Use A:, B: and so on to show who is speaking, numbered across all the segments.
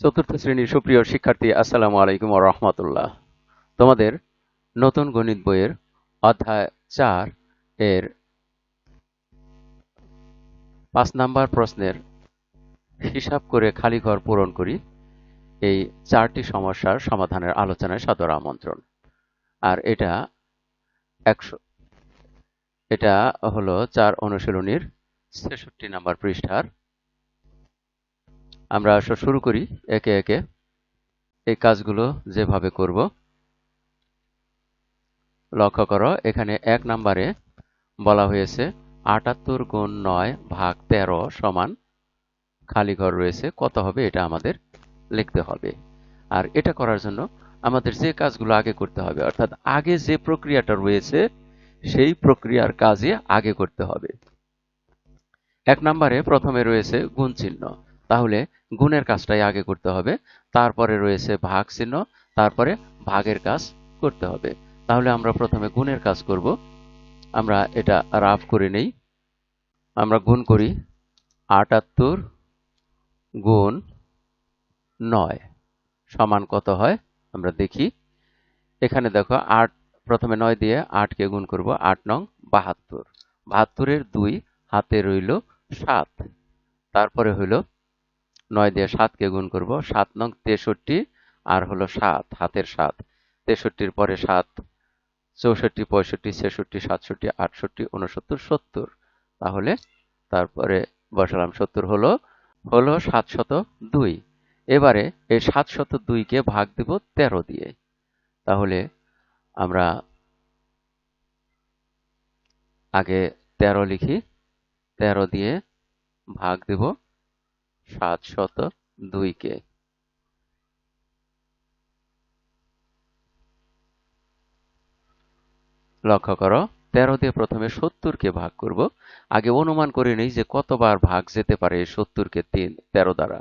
A: চতুর্থ শ্রেণীর সুপ্রিয় শিক্ষার্থী, আসসালামু আলাইকুম ওয়া রাহমাতুল্লাহ। তোমাদের নতুন গণিত বইয়ের অধ্যায় 4 এর 5 নাম্বার প্রশ্নের হিসাব করে খালি ঘর পূরণ করি, এই 4টি সমস্যার সমাধানের আলোচনায় সাদর আমন্ত্রণ। আর এটা হলো 4 অনুশীলনীর 66 নাম্বার পৃষ্ঠার। আমরা শুরু করি একে একে এই কাজগুলো যেভাবে করব। লক্ষ্য করো, এখানে 1 নাম্বারে বলা হয়েছে 78 গুণ 9 ভাগ 13 সমান, খালি ঘর রয়েছে, কত হবে এটা আমাদের লিখতে হবে। আর এটা করার জন্য আমাদের যে কাজগুলো আগে করতে হবে, অর্থাৎ আগে যে প্রক্রিয়াটা রয়েছে সেই প্রক্রিয়ার কাজই আগে করতে হবে। 1 নম্বরে প্রথমে রয়েছে গুণ চিহ্ন, তাহলে গুণের কাজটাই আগে করতে হবে। তারপরে রয়েছে ভাগ চিহ্ন, তারপরে ভাগের কাজ করতে হবে। তাহলে আমরা প্রথমে গুণের কাজ করব। আমরা এটা রাফ করে নেই। আমরা গুণ করি 78 গুণ 9 সমান কত হয় আমরা দেখি। এখানে দেখো 8, প্রথমে 9 দিয়ে 8 কে গুণ করব, 8 নং 72, 72 এর 2 হাতে রইল 7, তারপরে হইল 9 দিয়ে 7 কে গুণ করব, 7 নং 63 আর হলো 7 হাতের 7, 63 এর পরে 7, 64, 65, 66, 67, 68, 69, 70, তাহলে তারপরে বসালাম 70, হলো 702। এবারে এই 702 কে ভাগ দেব 13 দিয়ে। তাহলে আমরা আগে 13 লিখি, 13 দিয়ে ভাগ দেব 702 কে। লক্ষ্য করো, 13 দিয়ে প্রথমে 70 কে ভাগ করব। আগে অনুমান করে নেই যে কতবার ভাগ যেতে পারে 70 কে 13 দ্বারা।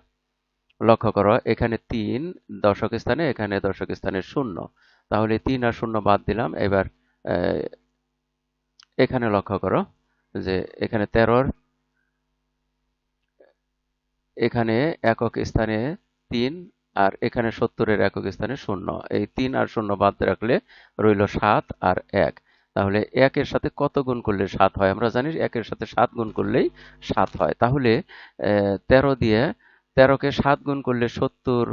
A: লক্ষ্য করো, এখানে 3 দশক স্থানে, এখানে দশক স্থানে 0, তাহলে 3 আর 0 বাদ দিলাম। এবার এখানে লক্ষ্য করো যে এখানে 13 এখানে একক স্থানে 3 আর এখানে 70 এর একক স্থানে 0, এই 3 আর 0 বাদ রাখলে রইল 7 আর 1। তাহলে 1 এর সাথে কত গুণ করলে 7 হয়? আমরা জানি 1 এর সাথে 7 গুণ করলেই 7 হয়। তাহলে 13 দিয়ে 13 কে 7 গুণ করলে 70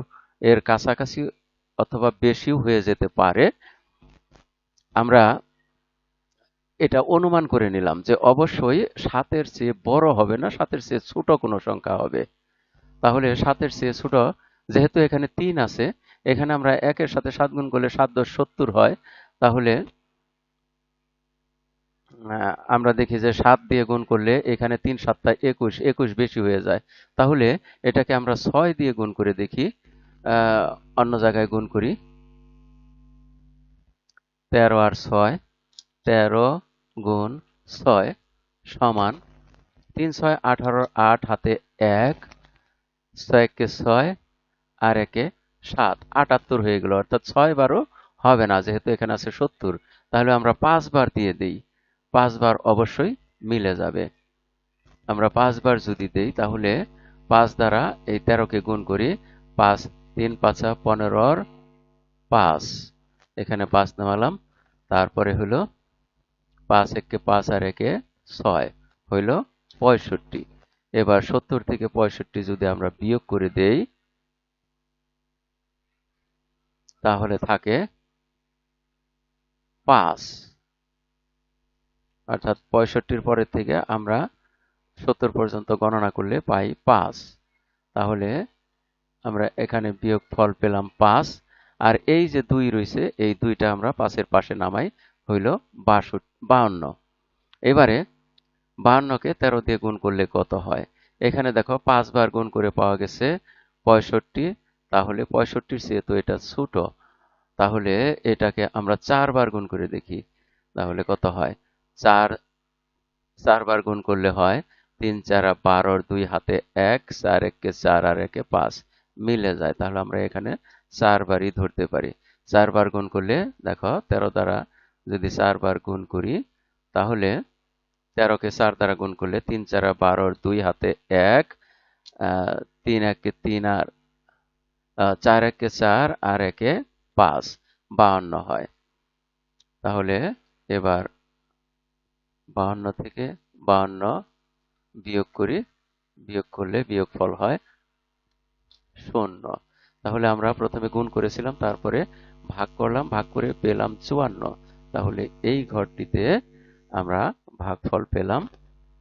A: এর কাছাকাছি অথবা বেশিও হয়ে যেতে পারে। আমরা এটা অনুমান করে নিলাম যে অবশ্যই 7 এর চেয়ে বড় হবে না, 7 এর চেয়ে ছোট কোনো সংখ্যা হবে। তাহলে 7 এর চেয়ে ছোট, যেহেতু এখানে 3 আছে, এখানে আমরা 1 এর সাথে 7 গুণ করলে 7 10 70 হয়। তাহলে আমরা দেখি যে 7 দিয়ে গুণ করলে এখানে 3 7 21, 21 বেশি হয়ে যায়। তাহলে এটাকে আমরা 6 দিয়ে গুণ করে দেখি। অন্য জায়গায় গুণ করি, 13 আর 6, 13 গুণ 6 সমান 3 6 18, 8 হাতে 1, 6 কে 6 আর 1 এ 7, 78 হয়ে গেল। অর্থাৎ 6 বারও হবে না, যেহেতু এখানে আছে 70। তাহলে আমরা 5 বার দিয়ে দেই, 5 বার অবশ্যই মিলে যাবে। আমরা 5 বার যদি দেই তাহলে 5 দ্বারা এই 13 কে গুণ করি, 5 3 5 15 5, এখানে 5 নামালাম। তারপরে হলো 5 1 কে 5 আর 1 এ 6, হইল 65। এবার 70 থেকে 65 যদি আমরা বিয়োগ করে দেই তাহলে থাকে 5, অর্থাৎ 65-র পরের থেকে আমরা 70 পর্যন্ত গণনা করলে পাই 5। তাহলে আমরা এখানে বিয়োগফল পেলাম 5, আর এই যে 2 রয়েছে এই 2টা আমরা 5-এর পাশে নামাই, হইল 52। এবারে 52 কে 13 দিয়ে গুণ করলে কত হয়? এখানে দেখো 5 বার গুণ করে পাওয়া গেছে 65, তাহলে 65-র চেয়ে তো এটা ছোট, তাহলে এটাকে আমরা 4 বার গুণ করে দেখি, তাহলে কত হয়? 4 বার গুণ করলে হয় 3 4 12, 2 হাতে 1, 4 1 কে 4 আর 1 এ 5 মিলে যায়। তাহলে আমরা এখানে 4 বারই ধরতে পারি। 4 বার গুণ করলে দেখো 13 দ্বারা যদি 4 বার গুণ করি তাহলে 13 কে 4 দ্বারা গুণ করলে 3 4 12, 2 হাতে 1, 3 1 কে 3 আর 4 একে 4 আর একে 5, 52 হয়। তাহলে এবার 52 থেকে 52 বিয়োগ করি, বিয়োগ করলে বিয়োগফল হয় 0। তাহলে আমরা প্রথমে গুণ করেছিলাম, তারপরে ভাগ করলাম, ভাগ করে পেলাম 54। তাহলে এই ঘরটিতে আমরা ভাগফল পেলাম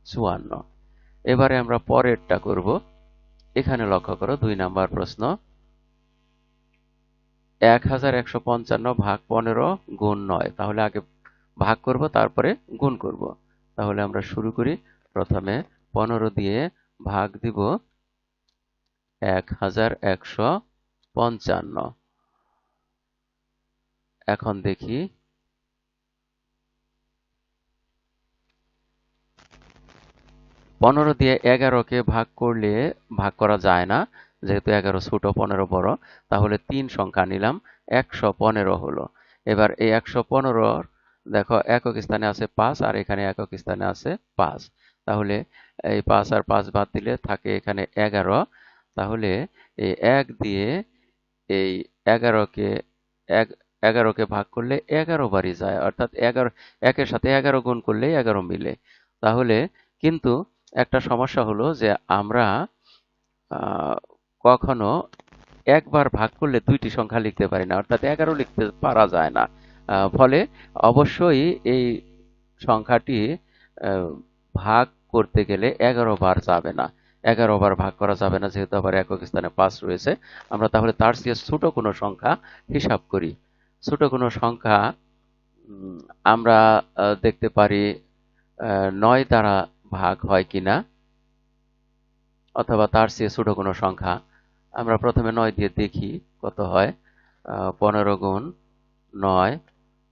A: 54। এবারে আমরা পরেরটা করব। এখানে লক্ষ্য করো 2 নাম্বার প্রশ্ন। 1155 ভাগ 15 গুণ 9। তাহলে আগে ভাগ করব, তারপরে গুণ করব। তাহলে আমরা শুরু করি। প্রথমে 15 দিয়ে ভাগ দিব 1155। এখন দেখি 15 দিয়ে 11কে ভাগ করলে ভাগ করা যায় না, যেহেতু 11 ছোট 15 বড়। তাহলে 3 সংখ্যা নিলাম, 115 হলো। এবার এই 115 দেখো একক স্থানে আছে 5 আর এখানে একক স্থানে আছে 5। তাহলে এই 5 আর 5 বাদ দিলে থাকে এখানে 11। তাহলে এই 1 দিয়ে এই 11কে 11কে ভাগ করলে 11 বারই যায়, অর্থাৎ 11 একের সাথে 11 গুণ করলে 11 মিলে। তাহলে কিন্তু একটা সমস্যা হলো যে আমরা আহ, কখনো একবার ভাগ করলে দুইটি সংখ্যা লিখতে পারি না, অর্থাৎ 11 লিখতে পারা যায় না। ফলে অবশ্যই এই সংখ্যাটি আহ, ভাগ করতে গেলে 11 বার যাবে না, 11 বার ভাগ করা যাবে না, যেহেতু আবার একক স্থানে 5 রয়েছে। আমরা তাহলে তার চেয়ে ছোট কোনো সংখ্যা হিসাব করি। ছোট কোনো সংখ্যা উম, আমরা দেখতে পারি 9 দ্বারা ভাগ হয় কিনা, অথবা তার চেয়ে ছোট কোনো সংখ্যা। আমরা প্রথমে 9 দিয়ে দেখি কত হয়। 15 গুণ 9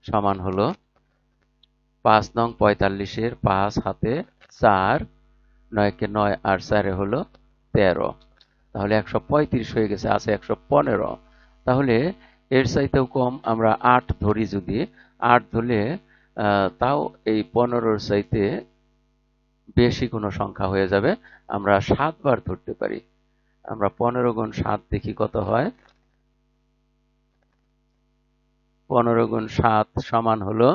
A: সমান হলো 5 নং 45-এর 5 হাতে 4, 9 কে 9 আর 4 হলো 13। তাহলে 135 হয়ে গেছে, আছে 115। তাহলে এর চাইতেও কম আমরা 8 ধরি, যদি 8 ধরলে তাও এই 15-র চাইতে বেশি কোনো সংখ্যা হয়ে যাবে। আমরা 7 বার ধরতে পারি। আমরা 15 গুণ 7 দেখি কত হয়। 15 গুণ 7 সমান হলো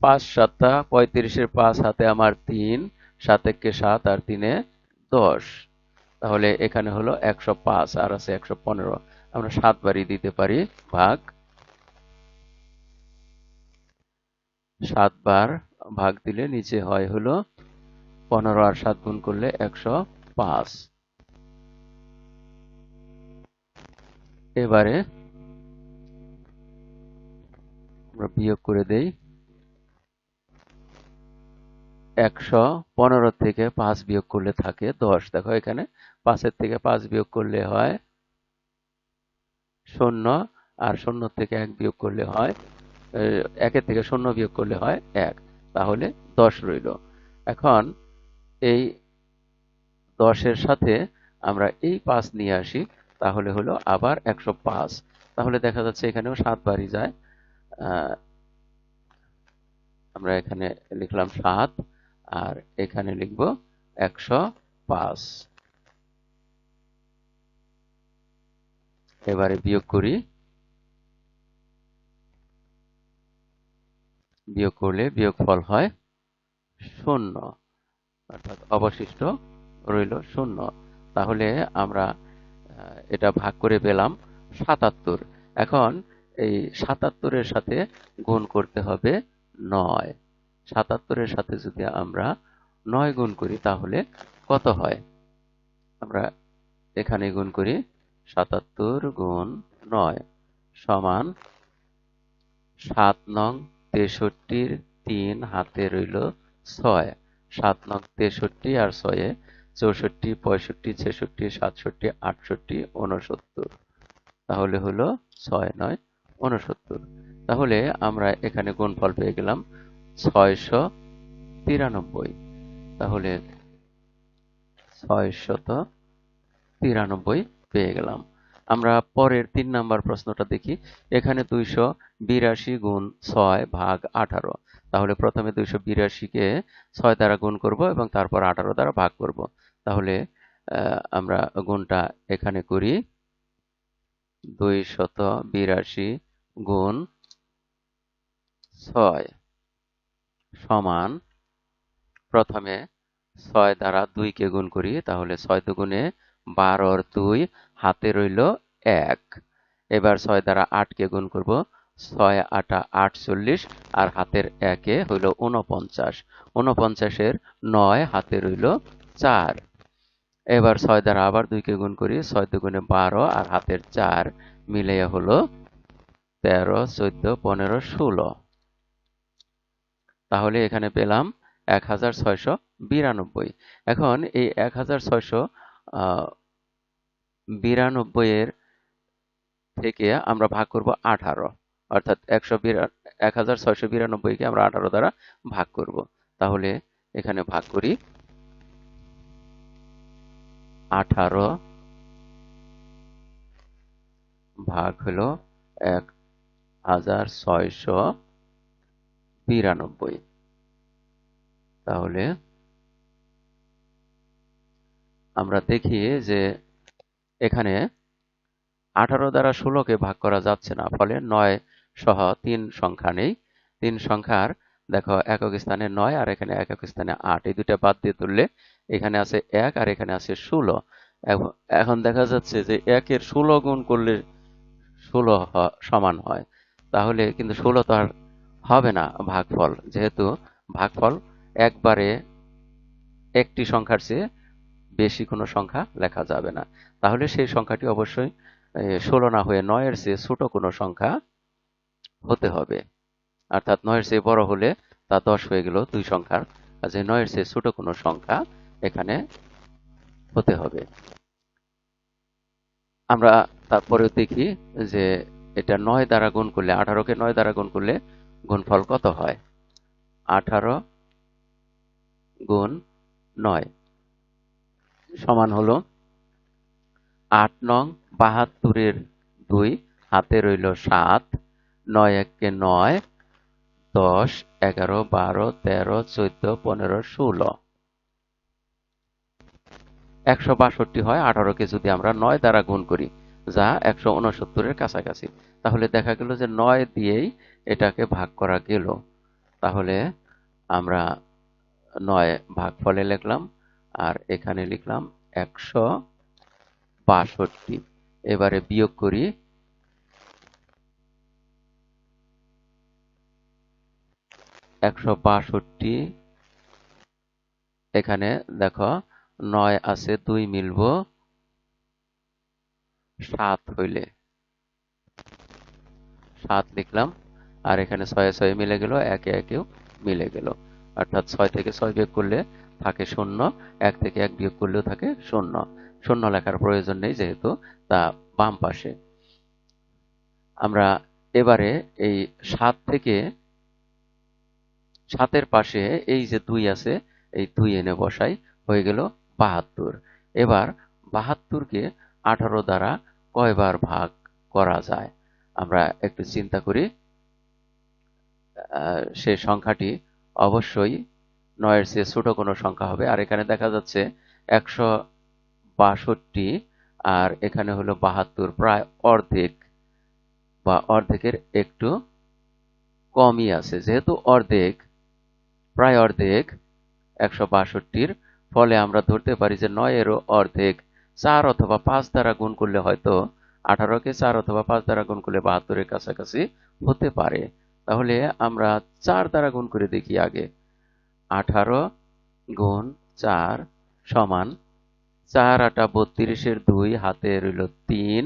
A: 5 7 35-এর 5 হাতে আমার 3, 7 একে 7 আর 3 10। তাহলে এখানে হলো 105 আর আছে 115। আমরা 7 বারই দিতে পারি ভাগ। 7 বার ভাগ দিলে নিচে হয় হলো 15 আর 7 গুণ করলে 105। এবারে আমরা বিয়োগ করে দেই। 115 থেকে 5 বিয়োগ করলে থাকে 10। দেখো এখানে 5-এর থেকে 5 বিয়োগ করলে হয় 0, আর 0 থেকে 1 বিয়োগ করলে হয় 1-এর থেকে 0 বিয়োগ করলে হয় 1। তাহলে 10 রইল। এখন এই 10-এর সাথে আমরা এই 5 নিয়ে আসি, তাহলে হলো আবার 105। তাহলে দেখা যাচ্ছে এখানেও 7 বারই যায়। আহ, আমরা এখানে লিখলাম 7 আর এখানে লিখব 105। এবারে বিয়োগ করি। বিয়োগ করলে বিয়োগফল হয় 0, অর্থাৎ অবশিষ্ট রইল 0। তাহলে আমরা এটা ভাগ করে পেলাম 77। এখন এই 77-এর সাথে গুণ করতে হবে 9। 77-এর সাথে যদি আমরা 9 গুণ করি তাহলে কত হয়? আমরা এখানে গুণ করি। 77 গুণ 9 সমান 7 নং 63-র 3 হাতে রইল 6। 7 নং 63 আর 6-এ 64, 65, 66, 67, 68, 69। তাহলে হলো 6 9 69। তাহলে আমরা এখানে গুণফল পেয়ে গেলাম 693। তাহলে 693 পেয়ে গেলাম। আমরা পরের 3 নাম্বার প্রশ্নটা দেখি। এখানে 282 গুণ 6 ভাগ 18। তাহলে প্রথমে 282-কে 6 দ্বারা গুণ করব এবং তারপর 18 দ্বারা ভাগ করব। তাহলে আমরা গুণটা এখানে করি। 282 গুণ 6 সমান, প্রথমে 6 দ্বারা 2 কে গুণ করি, তাহলে 6 দুগুণে 12 2, হাতে রইল 1। এবার 6 দ্বারা 8 কে গুণ করব, 6 8 48, আর হাতের 1 এ হইল 49। 49 এর 9, হাতে রইল 4। এবার 6 দ্বারা আবার 2 কে গুণ করি, 6 দুগুণে 12, আর হাতের 4 মিলাইয়া হলো 13 14 15 16। তাহলে এখানে পেলাম 1692। এখন এই 1692 এর থেকে আমরা ভাগ করব 18, অর্থাৎ 1692 কে আমরা 18 দ্বারা ভাগ করব। তাহলে এখানে ভাগ করি, 18 ভাগ হলো 1692। তাহলে আমরা দেখি যে এখানে 18 দ্বারা 16 কে ভাগ করা যাচ্ছে না, ফলে 9 সহ 3 সংখ্যা নেই। 3 সংখ্যার দেখো একক স্থানে 9 আর এখানে একক স্থানে 8, এই দুটো বাদ দিয়ে তুললে এখানে আছে 1 আর এখানে আছে 16। এখন দেখা যাচ্ছে যে 1 এর 16 গুণ করলে 16 সমান হয়, তাহলে কিন্তু 16 তো আর হবে না ভাগফল, যেহেতু ভাগফল একবারে একটি সংখ্যার চেয়ে বেশি কোনো সংখ্যা লেখা যাবে না। তাহলে সেই সংখ্যাটি অবশ্যই 16 না হয়ে 9 এর চেয়ে ছোট কোনো সংখ্যা হতে হবে। অর্থাৎ 9 এর চেয়ে বড় হলে তা 10 হয়ে গেল 2 সংখ্যার, কাজে 9 এর চেয়ে ছোট কোনো সংখ্যা এখানে হতে হবে। আমরা তারপরেও দেখি যে এটা 9 দ্বারা গুণ করলে, 18 কে 9 দ্বারা গুণ করলে গুণফল কত হয়। 18 গুণ 9 সমান হলো 8 নং 72 এর 2, হাতে রইল 7, 9 1 9, 10 11 12 13 14 15 16। 162 হয় 18 কে যদি আমরা 9 দ্বারা গুণ করি, যা 169 এর কাছাকাছি। তাহলে দেখা গেল যে 9 দিয়েই এটাকে ভাগ করা গেল। তাহলে আমরা 9 ভাগফলে লিখলাম, আর এখানে লিখলাম 162। এবারে বিয়োগ করি, 162 এখানে দেখো 9 আছে, 2 মিলব 7 হইলে 7 লিখলাম, আর এখানে 6 6 মিলে গেল, 1 1 মিলে গেল। অর্থাৎ 6 থেকে 6 বিয়োগ করলে থাকে 0, 1 থেকে 1 বিয়োগ করলেও থাকে 0। 0 লেখার প্রয়োজন নেই, যেহেতু তা বাম পাশে। আমরা এবারে এই 7 থেকে 7 এর পাশে এই যে 2 আছে, এই 2 এনে বসাই, হয়ে গেল 72। এবার 72 কে 18 দ্বারা কয়বার ভাগ করা যায় আমরা একটু চিন্তা করি। সে সংখ্যাটি অবশ্যই 9 এর চেয়ে ছোট কোনো সংখ্যা হবে। আর এখানে দেখা যাচ্ছে 162 আর এখানে হলো 72, প্রায় অর্ধেক বা অর্ধেকের একটু কমই আছে। যেহেতু অর্ধেক, প্রায় অর্ধেক 162-র, ফলে আমরা ধরতে পারি যে 9 এরও অর্ধেক 4 অথবা 5 দ্বারা গুণ করলে হয়তো 18 কে 4 অথবা 5 দ্বারা গুণ করলে 72 এর কাছাকাছি হতে পারে। তাহলে আমরা 4 দ্বারা গুণ করে দেখি আগে। 18 গুণ 4 সমান 4 8 32 এর 2, হাতে রইল 3,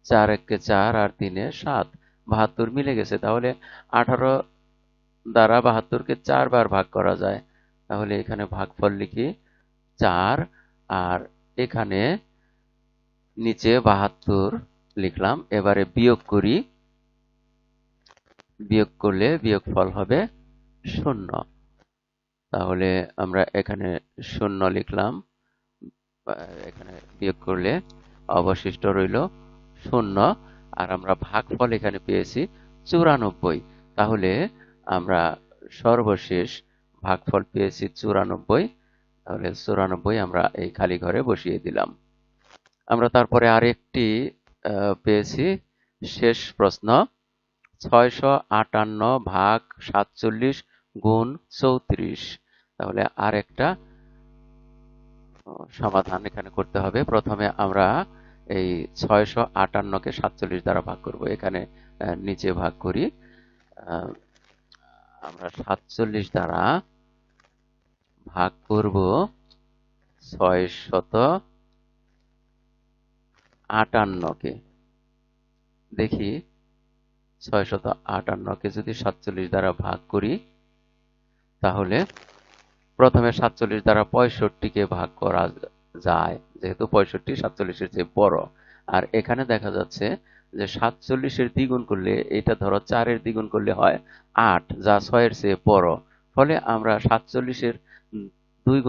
A: 4 1 4 আর 3 7, 72 মিলে গেছে। তাহলে 18 দ্বারা 72 কে 4 বার ভাগ করা যায়। তাহলে এখানে ভাগফল লিখি 4, আর এখানে নিচে 72 লিখলাম। এবারে বিয়োগ করি, বিয়োগ করলে বিয়োগফল হবে 0। তাহলে আমরা এখানে 0 লিখলাম, এখানে বিয়োগ করলে অবশিষ্ট রইল 0, আর আমরা ভাগফল এখানে পেয়েছি 94। তাহলে আমরা সর্বশেষ ভাগফল পেয়েছি 94। তাহলে 94 আমরা এই খালি ঘরে বসিয়ে দিলাম। আমরা তারপরে আরেকটি পেয়েছি শেষ প্রশ্ন 658 ভাগ 47 গুণ 34। তাহলে আরেকটা সমাধান এখানে করতে হবে। প্রথমে আমরা এই 658 কে 47 দ্বারা ভাগ করব। এখানে নিচে ভাগ করি। আমরা 47 দ্বারা ভাগ করব 658 কে। দেখি 658 কে যদি 47 দ্বারা ভাগ করি, তাহলে প্রথমে 47 দ্বারা 65 কে ভাগ করা যায়, যেহেতু 65 47-এর চেয়ে বড়। আর এখানে দেখা যাচ্ছে যে 47-এর দ্বিগুণ করলে, এটা ধরো 4-এর দ্বিগুণ করলে হয় 8, যা 6-এর চেয়ে বড়। ফলে আমরা 47-এর দুই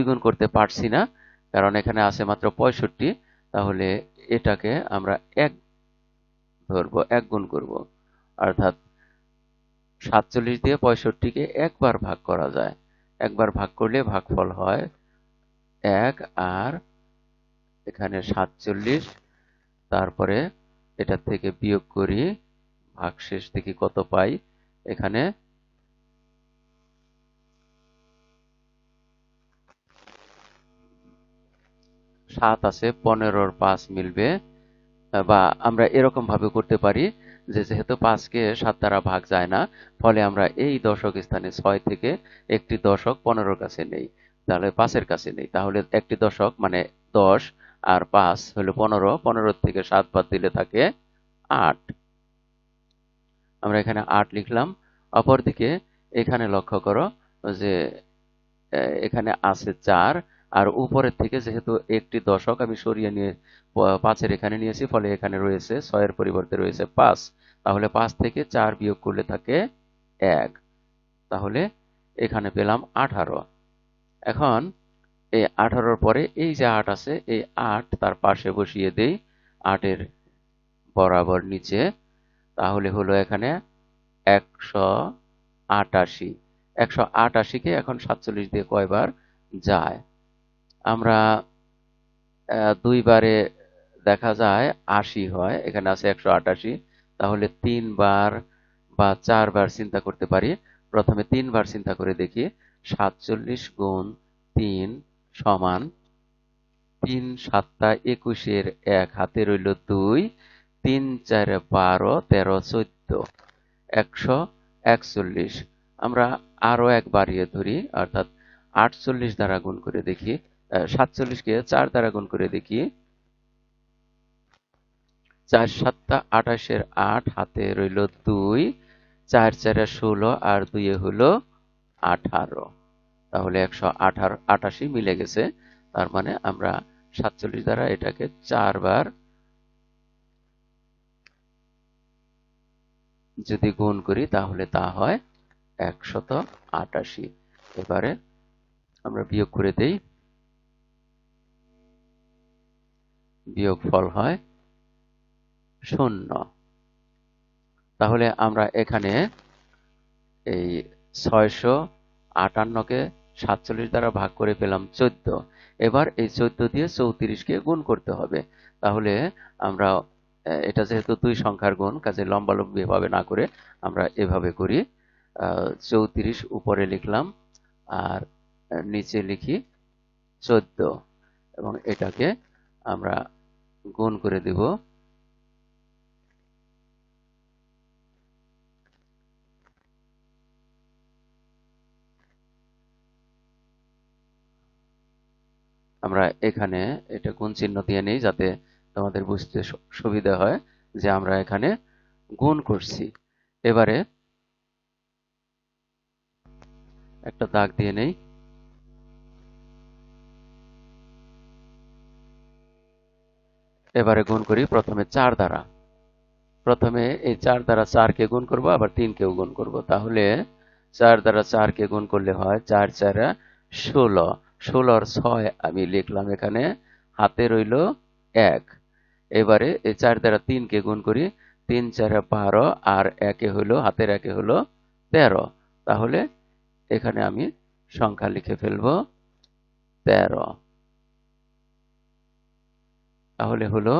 A: গুণ করতে পারছি না, কারণ এখানে আছে মাত্র 65। তাহলে এটাকে আমরা 1 ধরবো, 1 গুণ করব। অর্থাৎ 47 দিয়ে 65-কে একবার ভাগ করা যায়। একবার ভাগ করলে ভাগফল হয় 1। আর এখানে 47, তারপরে এটা থেকে বিয়োগ করি, ভাগশেষ দেখি কত পাই। এখানে 7 আছে, 15-র 5 মিলবে। বা আমরা এরকম ভাবে করতে পারি যে যেহেতু 5-কে 7 দ্বারা ভাগ যায় না, ফলে আমরা এই দশক স্থানে 6 থেকে একটি দশক 15-র কাছে নেই, তাহলে 5-এর কাছে নেই। তাহলে একটি দশক মানে 10, আর 5 হলো 15। 15 থেকে 7 বাদ দিলে থাকে 8। আমরা এখানে 8 লিখলাম। অপরদিকে এখানে লক্ষ্য করো যে এখানে আছে 4, আর উপরের থেকে যেহেতু একটি দশক আমি সরিয়ে নিয়ে 5-এর এখানে নিয়েছি, ফলে এখানে রয়েছে 6-এর পরিবর্তে রয়েছে 5। তাহলে 5 থেকে 4 বিয়োগ করলে থাকে 1। তাহলে এখানে পেলাম 18। এখন এই 18-র পরে এই যে 8 আছে, এই 8 তার পাশে বসিয়ে দেই 8-এর বরাবর নিচে। তাহলে হলো এখানে 188। 188-কে এখন 47 দিয়ে কয়বার যায়? আমরা 2 বারে দেখা যায় 80 হয়, এখানে আছে 188। তাহলে 3 বার বা 4 বার চিন্তা করতে পারি। প্রথমে 3 বার চিন্তা করে দেখি। 47 গুণ 3 সমান 3 7 21-এর 1 হাতে রইল 2, 3 4 12, 13 14, 141। আমরা আরো 1 বাড়িয়ে ধরি, অর্থাৎ 48 দ্বারা গুণ করে দেখি। 47-কে 4 দ্বারা গুণ করে দেখি। 4 7 28-এর 8 হাতে রইল 2, 4 4 16, আর 2 হলো 18। তাহলে 188 মিলে গেছে। তার মানে আমরা 47 দ্বারা এটাকে 4 বার যদি গুণ করি, তাহলে তা হয় 188। এবারে আমরা বিয়োগ করে দেই। বিয়োগফল হয় 0। তাহলে আমরা এখানে এই 658-কে 47 দ্বারা ভাগ করে পেলাম 14। এবার এই 14 দিয়ে 34-কে গুণ করতে হবে। তাহলে আমরা এটা যেহেতু 2 সংখ্যার গুণ, কাজে লম্বালম্বি ভাবে না করে আমরা এভাবে করি। 34 উপরে লিখলাম, আর নিচে লিখি 14, এবং এটাকে আমরা গুণ করে দেব। আমরা এখানে এটা গুণ চিহ্ন দিয়ে নেই, যাতে তোমাদের বুঝতে সুবিধা হয় যে আমরা এখানে গুণ করছি। এবারে একটা দাগ দিয়ে নেই। এবারে গুণ করি প্রথমে 4 দ্বারা। প্রথমে এই 4 দ্বারা 4-কে গুণ করব, আবার 3-কেও গুণ করব। তাহলে 4 দ্বারা 4-কে গুণ করলে হয় 4 4 16। 16-র 6 আমি লিখলাম এখানে, হাতে রইল 1। এবারে এই 4 দ্বারা 3-কে গুণ করি। 3 4 12, আর হাতের 1 হলো 13। তাহলে এখানে আমি সংখ্যা লিখে ফেলবো 13। তাহলে হলো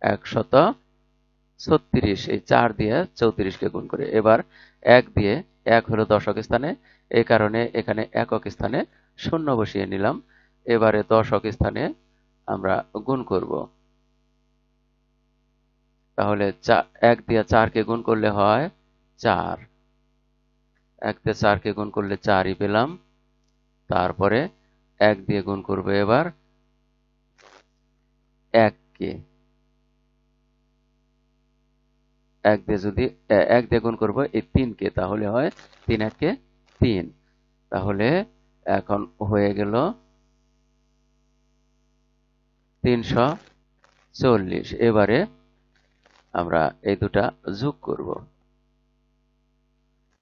A: 136। এই 4 দিয়ে 34কে গুণ করে। এবার 1 দিয়ে, 1 হলো দশক স্থানে, এই কারণে এখানে একক স্থানে 0 বসিয়ে নিলাম। এবারে দশক স্থানে আমরা গুণ করব। তাহলে 1 দিয়ে 4কে গুণ করলে হয় 4। 1 দিয়ে 4কে গুণ করলে 4ই পেলাম। তারপরে 1 দিয়ে গুণ করব এবার 1কে। 1 দিয়ে যদি 1 দিয়ে গুণ করব এই 3কে, তাহলে হয় 3 1-কে 3। তাহলে এখন হয়ে গেল 340। এবারে আমরা এই দুটা যোগ করব।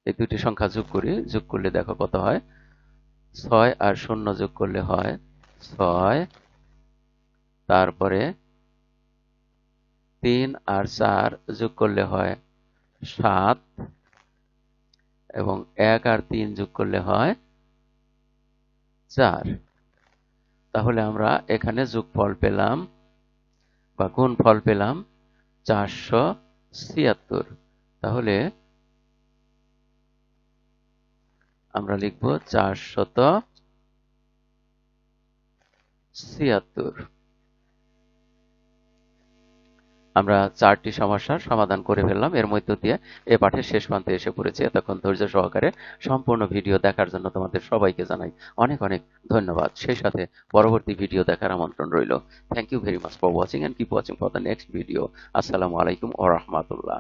A: এই দুটি সংখ্যা যোগ করি। যোগ করলে দেখো কত হয়। 6 আর 0 যোগ করলে হয় 6। তারপরে 3 আর 4 যোগ করলে হয় 7 এবং 1 আর 3 যোগ করলে হয় 4। তাহলে আমরা এখানে যোগফল পেলাম বা গুণফল পেলাম 476। তাহলে আমরা লিখব 476। আমরা 4টি সমস্যার সমাধান করে ফেললাম। এর মধ্য দিয়ে এ পাঠের শেষ প্রান্তে এসে পড়েছি। এতক্ষণ ধৈর্য সহকারে সম্পূর্ণ ভিডিও দেখার জন্য তোমাদের সবাইকে জানাই অনেক অনেক ধন্যবাদ। সেই সাথে পরবর্তী ভিডিও দেখার আমন্ত্রণ রইল। Thank you very much for watching and keep watching for the next video. আসসালামু আলাইকুম ওয়া রাহমাতুল্লাহ।